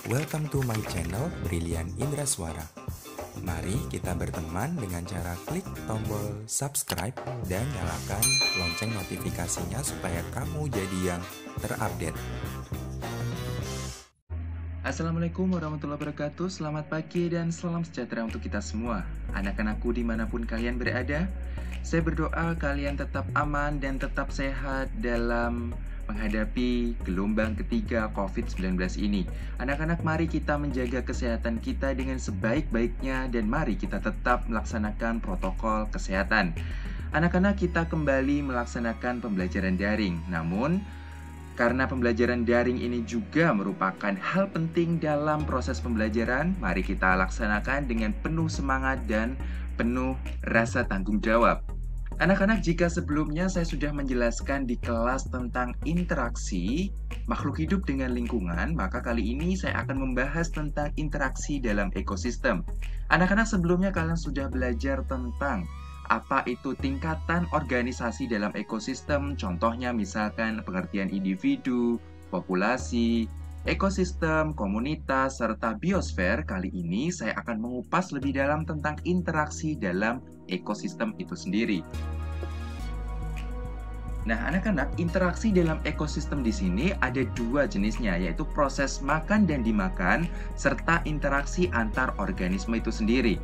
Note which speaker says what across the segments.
Speaker 1: Welcome to my channel Brilian Indra Suara. Mari kita berteman dengan cara klik tombol subscribe dan nyalakan lonceng notifikasinya supaya kamu jadi yang terupdate.
Speaker 2: Assalamualaikum warahmatullahi wabarakatuh. Selamat pagi dan salam sejahtera untuk kita semua. Anak-anakku dimanapun kalian berada, saya berdoa kalian tetap aman dan tetap sehat dalam menghadapi gelombang ketiga COVID-19 ini. Anak-anak, mari kita menjaga kesehatan kita dengan sebaik-baiknya dan mari kita tetap melaksanakan protokol kesehatan. Anak-anak, kita kembali melaksanakan pembelajaran daring. Namun, karena pembelajaran daring ini juga merupakan hal penting dalam proses pembelajaran, mari kita laksanakan dengan penuh semangat dan penuh rasa tanggung jawab. Anak-anak, jika sebelumnya saya sudah menjelaskan di kelas tentang interaksi makhluk hidup dengan lingkungan, maka kali ini saya akan membahas tentang interaksi dalam ekosistem. Anak-anak, sebelumnya kalian sudah belajar tentang apa itu tingkatan organisasi dalam ekosistem, contohnya misalkan pengertian individu, populasi, ekosistem, komunitas, serta biosfer. Kali ini saya akan mengupas lebih dalam tentang interaksi dalam ekosistem itu sendiri. Nah, anak-anak, interaksi dalam ekosistem di sini ada dua jenisnya, yaitu proses makan dan dimakan, serta interaksi antar organisme itu sendiri.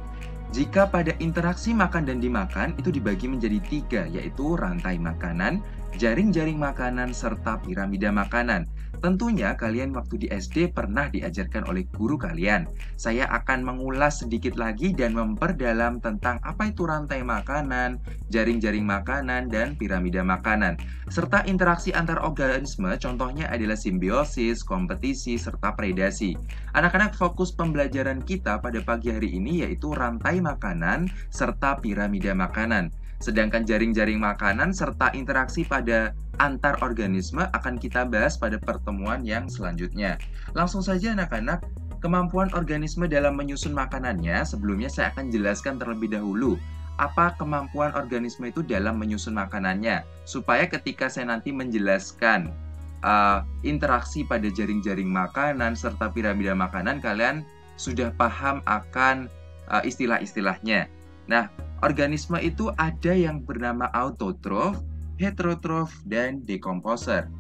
Speaker 2: Jika pada interaksi makan dan dimakan itu dibagi menjadi tiga, yaitu rantai makanan, jaring-jaring makanan, serta piramida makanan. Tentunya kalian waktu di SD pernah diajarkan oleh guru kalian. Saya akan mengulas sedikit lagi dan memperdalam tentang apa itu rantai makanan, jaring-jaring makanan, dan piramida makanan. Serta interaksi antar organisme, contohnya adalah simbiosis, kompetisi, serta predasi. Anak-anak, fokus pembelajaran kita pada pagi hari ini yaitu rantai makanan serta piramida makanan. Sedangkan jaring-jaring makanan serta interaksi pada antar organisme akan kita bahas pada pertemuan yang selanjutnya. Langsung saja anak-anak, kemampuan organisme dalam menyusun makanannya, sebelumnya saya akan jelaskan terlebih dahulu apa kemampuan organisme itu dalam menyusun makanannya, supaya ketika saya nanti menjelaskan interaksi pada jaring-jaring makanan serta piramida makanan, kalian sudah paham akan istilah-istilahnya. Nah, organisme itu ada yang bernama autotrof, heterotrof, dan dekomposer.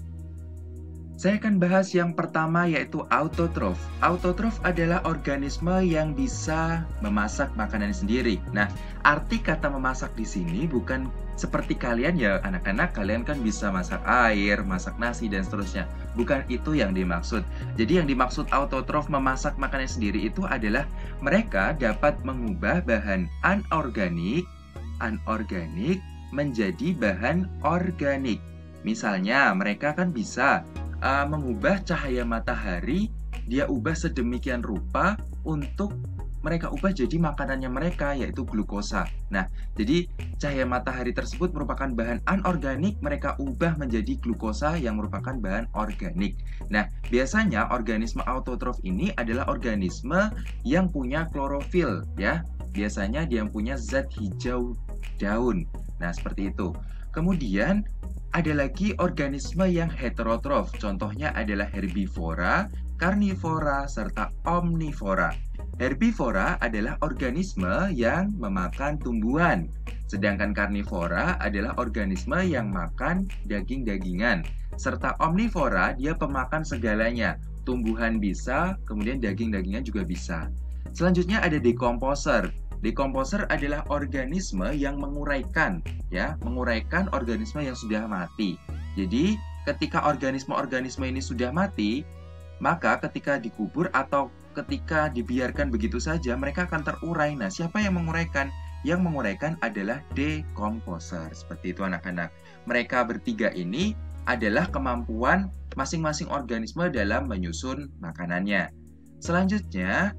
Speaker 2: Saya akan bahas yang pertama yaitu autotrof. Autotrof adalah organisme yang bisa memasak makanan sendiri. Nah, arti kata memasak di sini bukan seperti kalian ya anak-anak, kalian kan bisa masak air, masak nasi, dan seterusnya. Bukan itu yang dimaksud. Jadi yang dimaksud autotrof memasak makanan sendiri itu adalah mereka dapat mengubah bahan anorganik menjadi bahan organik. Misalnya, mereka kan bisa mengubah cahaya matahari, dia ubah sedemikian rupa untuk mereka ubah jadi makanannya mereka, yaitu glukosa. Nah, jadi cahaya matahari tersebut merupakan bahan anorganik, mereka ubah menjadi glukosa yang merupakan bahan organik. Nah, biasanya organisme autotrof ini adalah organisme yang punya klorofil, ya. Biasanya dia punya zat hijau daun. Nah, seperti itu. Kemudian ada lagi organisme yang heterotrof, contohnya adalah herbivora, karnivora, serta omnivora. Herbivora adalah organisme yang memakan tumbuhan, sedangkan karnivora adalah organisme yang makan daging-dagingan, serta omnivora dia pemakan segalanya, tumbuhan bisa, kemudian daging-dagingan juga bisa. Selanjutnya ada dekomposer. Dekomposer adalah organisme yang menguraikan organisme yang sudah mati. Jadi, ketika organisme-organisme ini sudah mati, maka ketika dikubur atau ketika dibiarkan begitu saja, mereka akan terurai. Nah, siapa yang menguraikan? Yang menguraikan adalah dekomposer. Seperti itu anak-anak. Mereka bertiga ini adalah kemampuan masing-masing organisme dalam menyusun makanannya. Selanjutnya,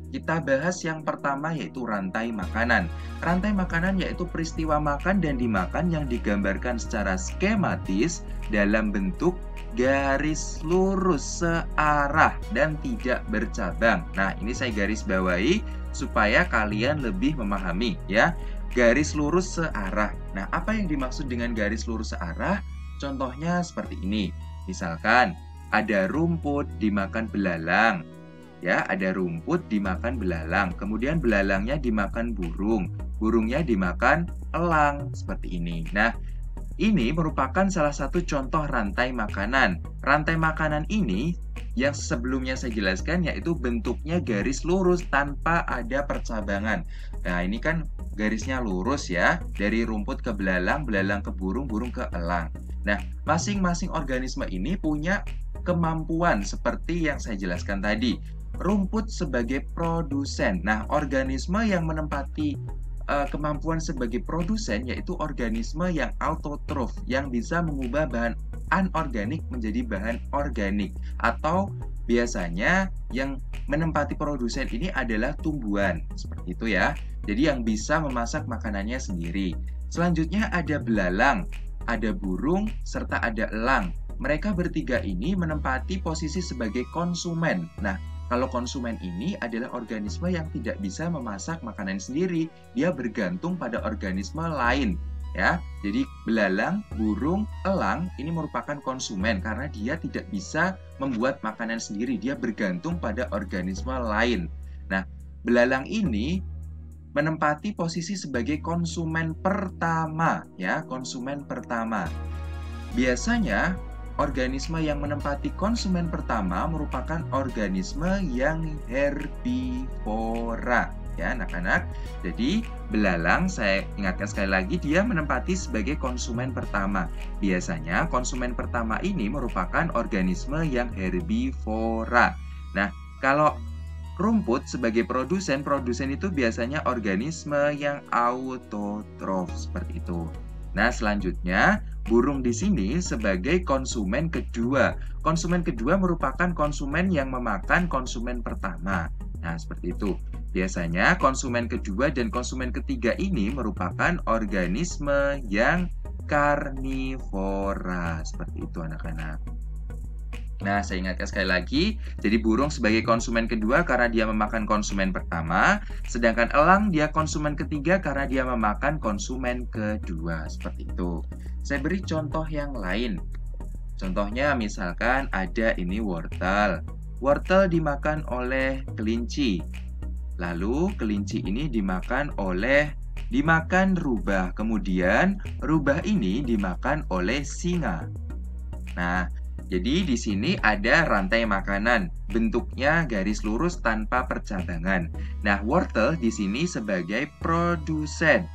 Speaker 2: kita bahas yang pertama yaitu rantai makanan. Rantai makanan yaitu peristiwa makan dan dimakan yang digambarkan secara skematis dalam bentuk garis lurus searah dan tidak bercabang. Nah, ini saya garis bawahi supaya kalian lebih memahami ya. Garis lurus searah. Nah, apa yang dimaksud dengan garis lurus searah? Contohnya seperti ini. Misalkan ada rumput dimakan belalang. Ya, ada rumput dimakan belalang, kemudian belalangnya dimakan burung, burungnya dimakan elang, seperti ini. Nah, ini merupakan salah satu contoh rantai makanan. Rantai makanan ini yang sebelumnya saya jelaskan yaitu bentuknya garis lurus tanpa ada percabangan. Nah, ini kan garisnya lurus ya, dari rumput ke belalang, belalang ke burung, burung ke elang. Nah, masing-masing organisme ini punya kemampuan seperti yang saya jelaskan tadi. Rumput sebagai produsen. Nah, organisme yang menempati kemampuan sebagai produsen yaitu organisme yang autotrof, yang bisa mengubah bahan anorganik menjadi bahan organik, atau biasanya yang menempati produsen ini adalah tumbuhan, seperti itu ya. Jadi yang bisa memasak makanannya sendiri. Selanjutnya ada belalang, ada burung, serta ada elang. Mereka bertiga ini menempati posisi sebagai konsumen. Nah, kalau konsumen ini adalah organisme yang tidak bisa memasak makanan sendiri, dia bergantung pada organisme lain, ya. Jadi belalang, burung, elang ini merupakan konsumen karena dia tidak bisa membuat makanan sendiri, dia bergantung pada organisme lain. Nah, belalang ini menempati posisi sebagai konsumen pertama, ya, konsumen pertama. Biasanya organisme yang menempati konsumen pertama merupakan organisme yang herbivora, ya anak-anak. Jadi belalang, saya ingatkan sekali lagi, dia menempati sebagai konsumen pertama. Biasanya konsumen pertama ini merupakan organisme yang herbivora. Nah, kalau rumput sebagai produsen, produsen itu biasanya organisme yang autotrof, seperti itu. Nah, selanjutnya burung di sini sebagai konsumen kedua. Konsumen kedua merupakan konsumen yang memakan konsumen pertama. Nah, seperti itu. Biasanya konsumen kedua dan konsumen ketiga ini merupakan organisme yang karnivora. Seperti itu anak-anak. Nah, saya ingatkan sekali lagi, jadi burung sebagai konsumen kedua karena dia memakan konsumen pertama, sedangkan elang dia konsumen ketiga karena dia memakan konsumen kedua, seperti itu. Saya beri contoh yang lain. Contohnya misalkan ada ini wortel. Wortel dimakan oleh kelinci. Lalu kelinci ini dimakan rubah. Kemudian rubah ini dimakan oleh singa. Nah, jadi di sini ada rantai makanan, bentuknya garis lurus tanpa percabangan. Nah, wortel di sini sebagai produsen.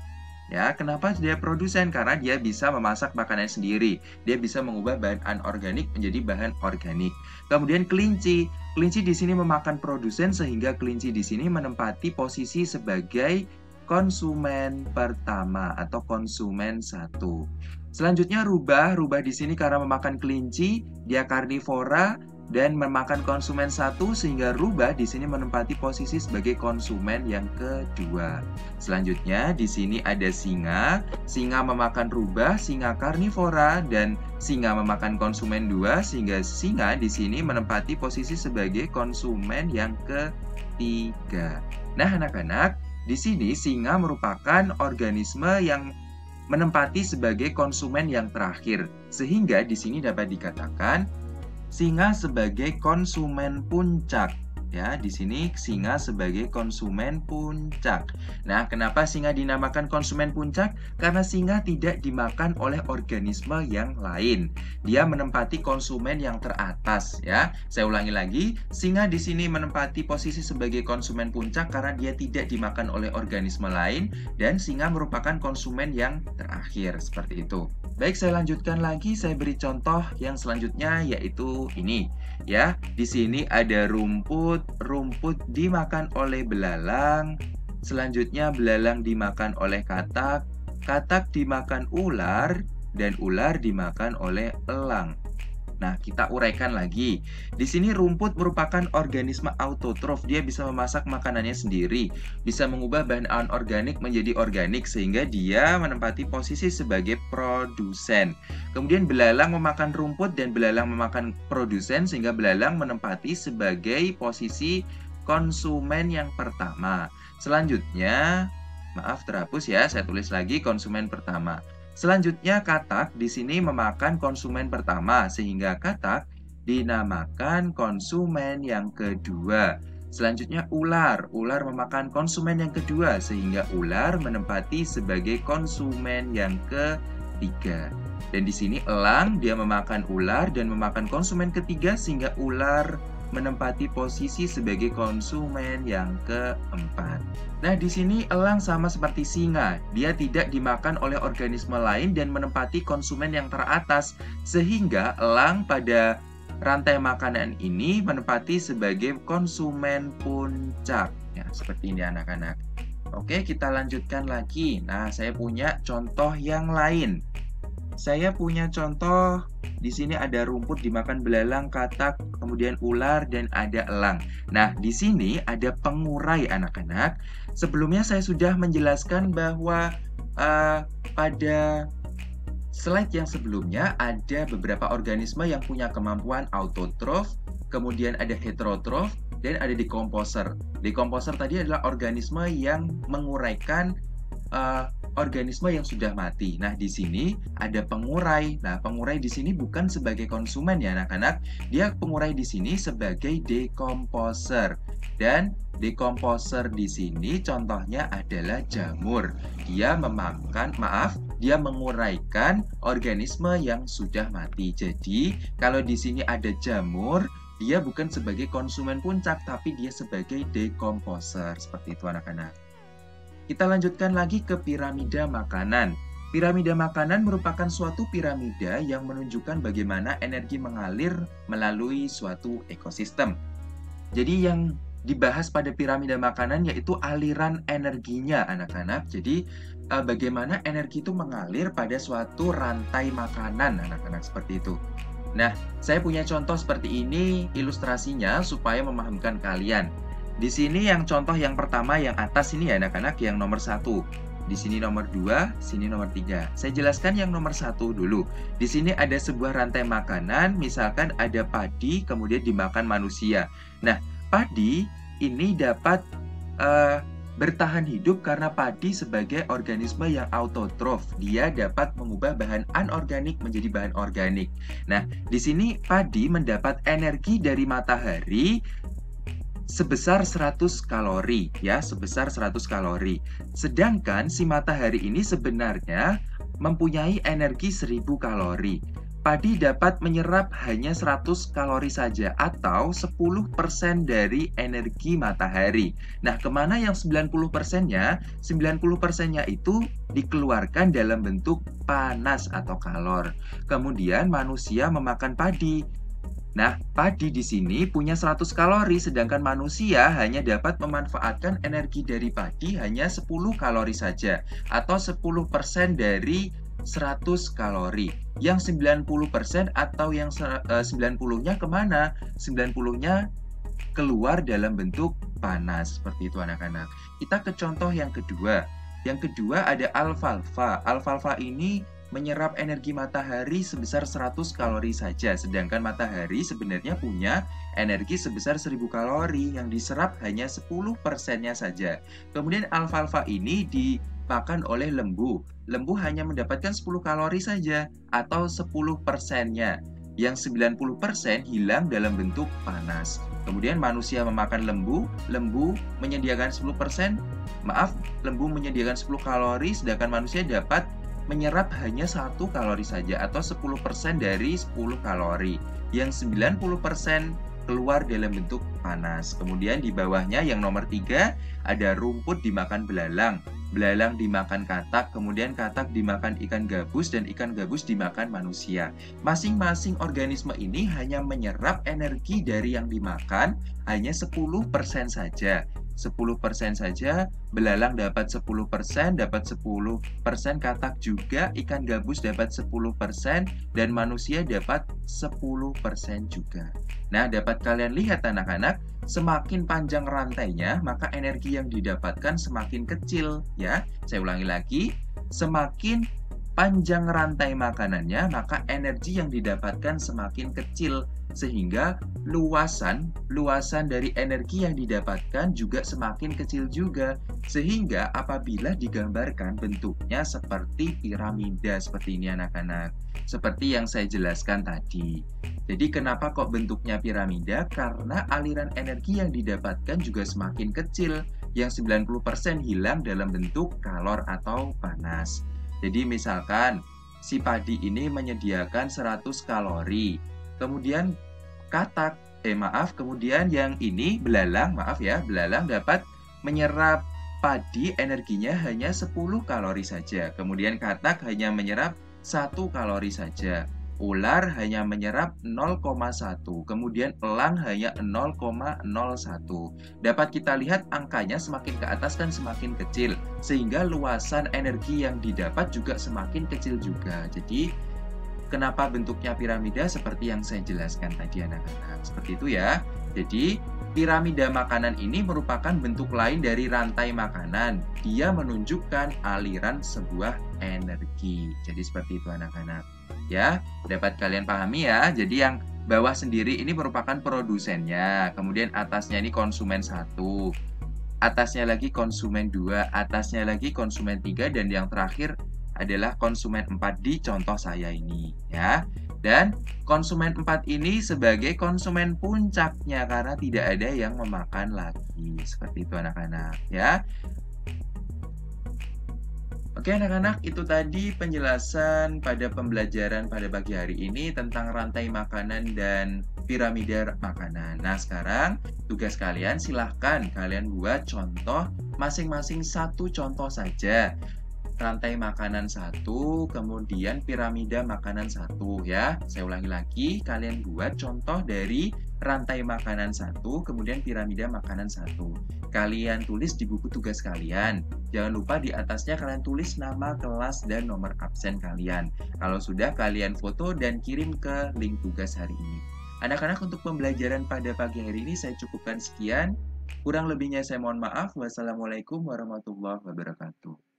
Speaker 2: Ya, kenapa dia produsen? Karena dia bisa memasak makanan sendiri. Dia bisa mengubah bahan anorganik menjadi bahan organik. Kemudian kelinci. Kelinci di sini memakan produsen sehingga kelinci di sini menempati posisi sebagai konsumen pertama atau konsumen satu. Selanjutnya rubah. Rubah di sini karena memakan kelinci, dia karnivora dan memakan konsumen satu sehingga rubah di sini menempati posisi sebagai konsumen yang kedua. Selanjutnya di sini ada singa. Singa memakan rubah, singa karnivora dan singa memakan konsumen dua sehingga singa di sini menempati posisi sebagai konsumen yang ketiga. Nah, anak-anak, di sini singa merupakan organisme yang menempati sebagai konsumen yang terakhir, sehingga di sini dapat dikatakan singa sebagai konsumen puncak. Ya, di sini singa sebagai konsumen puncak. Nah, kenapa singa dinamakan konsumen puncak? Karena singa tidak dimakan oleh organisme yang lain. Dia menempati konsumen yang teratas, ya. Saya ulangi lagi, singa di sini menempati posisi sebagai konsumen puncak karena dia tidak dimakan oleh organisme lain dan singa merupakan konsumen yang terakhir, seperti itu. Baik, saya lanjutkan lagi, saya beri contoh yang selanjutnya yaitu ini. Ya, di sini ada rumput dimakan oleh belalang. Selanjutnya belalang dimakan oleh katak, katak dimakan ular, dan ular dimakan oleh elang. Nah, kita uraikan lagi. Di sini rumput merupakan organisme autotrof. Dia bisa memasak makanannya sendiri, bisa mengubah bahan anorganik menjadi organik sehingga dia menempati posisi sebagai produsen. Kemudian belalang memakan rumput dan belalang memakan produsen sehingga belalang menempati sebagai posisi konsumen yang pertama. Selanjutnya, maaf terhapus ya, saya tulis lagi konsumen pertama. Selanjutnya katak di sini memakan konsumen pertama sehingga katak dinamakan konsumen yang kedua. Selanjutnya ular. Ular memakan konsumen yang kedua sehingga ular menempati sebagai konsumen yang ketiga. Dan di sini elang dia memakan ular dan memakan konsumen ketiga sehingga ular menempati posisi sebagai konsumen yang keempat. Nah, di sini elang sama seperti singa. Dia tidak dimakan oleh organisme lain dan menempati konsumen yang teratas sehingga elang pada rantai makanan ini menempati sebagai konsumen puncak. Ya, seperti ini anak-anak. Oke, kita lanjutkan lagi. Nah, saya punya contoh yang lain. Saya punya contoh, di sini ada rumput dimakan belalang, katak, kemudian ular, dan ada elang. Nah, di sini ada pengurai anak-anak. Sebelumnya saya sudah menjelaskan bahwa pada slide yang sebelumnya ada beberapa organisme yang punya kemampuan autotrof, kemudian ada heterotrof, dan ada dekomposer. Dekomposer tadi adalah organisme yang menguraikan organisme yang sudah mati. Nah, di sini ada pengurai. Nah, pengurai di sini bukan sebagai konsumen ya anak-anak. Dia pengurai di sini sebagai dekomposer. Dan dekomposer di sini contohnya adalah jamur. Dia dia menguraikan organisme yang sudah mati. Jadi, kalau di sini ada jamur, dia bukan sebagai konsumen puncak, tapi dia sebagai dekomposer. Seperti itu anak-anak. Kita lanjutkan lagi ke piramida makanan. Piramida makanan merupakan suatu piramida yang menunjukkan bagaimana energi mengalir melalui suatu ekosistem. Jadi yang dibahas pada piramida makanan yaitu aliran energinya anak-anak. Jadi bagaimana energi itu mengalir pada suatu rantai makanan anak-anak, seperti itu. Nah, saya punya contoh seperti ini ilustrasinya supaya memahamkan kalian. Di sini yang contoh yang pertama yang atas ini ya anak-anak, yang nomor 1. Di sini nomor 2, sini nomor 3. Saya jelaskan yang nomor 1 dulu. Di sini ada sebuah rantai makanan, misalkan ada padi kemudian dimakan manusia. Nah, padi ini dapat bertahan hidup karena padi sebagai organisme yang autotrof. Dia dapat mengubah bahan anorganik menjadi bahan organik. Nah, di sini padi mendapat energi dari matahari sebesar 100 kalori ya, sebesar 100 kalori. Sedangkan si matahari ini sebenarnya mempunyai energi 1000 kalori. Padi dapat menyerap hanya 100 kalori saja atau 10% dari energi matahari. Nah, kemana yang 90%-nya? 90%-nya itu dikeluarkan dalam bentuk panas atau kalor. Kemudian manusia memakan padi. Nah, padi di sini punya 100 kalori, sedangkan manusia hanya dapat memanfaatkan energi dari padi hanya 10 kalori saja, atau 10% dari 100 kalori. Yang 90% atau yang 90-nya kemana? 90-nya keluar dalam bentuk panas, seperti itu anak-anak. Kita ke contoh yang kedua. Yang kedua ada alfalfa. Alfalfa ini menyerap energi matahari sebesar 100 kalori saja, sedangkan matahari sebenarnya punya energi sebesar 1000 kalori, yang diserap hanya 10%-nya saja. Kemudian alfalfa ini dimakan oleh lembu. Lembu hanya mendapatkan 10 kalori saja atau 10%-nya. Yang 90% hilang dalam bentuk panas. Kemudian manusia memakan lembu, lembu menyediakan 10%, lembu menyediakan 10 kalori, sedangkan manusia dapat menyerap hanya 1 kalori saja atau 10% dari 10 kalori. Yang 90% keluar dalam bentuk panas. Kemudian di bawahnya yang nomor 3 ada rumput dimakan belalang. Belalang dimakan katak, kemudian katak dimakan ikan gabus, dan ikan gabus dimakan manusia. Masing-masing organisme ini hanya menyerap energi dari yang dimakan hanya 10% saja. 10% saja, belalang dapat 10%, katak juga, ikan gabus dapat 10%, dan manusia dapat 10% juga. Nah, dapat kalian lihat anak-anak, semakin panjang rantainya, maka energi yang didapatkan semakin kecil ya. Saya ulangi lagi, semakin panjang rantai makanannya, maka energi yang didapatkan semakin kecil sehingga luasan dari energi yang didapatkan juga semakin kecil juga. Sehingga apabila digambarkan bentuknya seperti piramida seperti ini anak-anak. Seperti yang saya jelaskan tadi. Jadi kenapa kok bentuknya piramida? Karena aliran energi yang didapatkan juga semakin kecil, yang 90% hilang dalam bentuk kalor atau panas. Jadi misalkan si padi ini menyediakan 100 kalori. Kemudian kemudian yang ini belalang dapat menyerap padi energinya hanya 10 kalori saja. Kemudian katak hanya menyerap 1 kalori saja. Ular hanya menyerap 0,1, kemudian elang hanya 0,01. Dapat kita lihat angkanya semakin ke atas kan semakin kecil, sehingga luasan energi yang didapat juga semakin kecil juga. Jadi, kenapa bentuknya piramida seperti yang saya jelaskan tadi anak-anak. Seperti itu ya. Jadi, piramida makanan ini merupakan bentuk lain dari rantai makanan. Dia menunjukkan aliran sebuah energi. Jadi seperti itu anak-anak. Ya, dapat kalian pahami ya. Jadi yang bawah sendiri ini merupakan produsennya. Kemudian atasnya ini konsumen 1. Atasnya lagi konsumen 2. Atasnya lagi konsumen 3. Dan yang terakhir adalah konsumen 4 di contoh saya ini. Ya. Dan konsumen 4 ini sebagai konsumen puncaknya karena tidak ada yang memakan lagi. Seperti itu anak-anak ya. Oke anak-anak, itu tadi penjelasan pada pembelajaran pada pagi hari ini tentang rantai makanan dan piramida makanan. Nah sekarang tugas kalian silahkan kalian buat contoh masing-masing satu contoh saja. Rantai makanan 1, kemudian piramida makanan 1 ya. Saya ulangi lagi, kalian buat contoh dari rantai makanan 1, kemudian piramida makanan 1. Kalian tulis di buku tugas kalian. Jangan lupa di atasnya kalian tulis nama kelas dan nomor absen kalian. Kalau sudah, kalian foto dan kirim ke link tugas hari ini. Anak-anak, untuk pembelajaran pada pagi hari ini saya cukupkan sekian. Kurang lebihnya saya mohon maaf. Wassalamualaikum warahmatullahi wabarakatuh.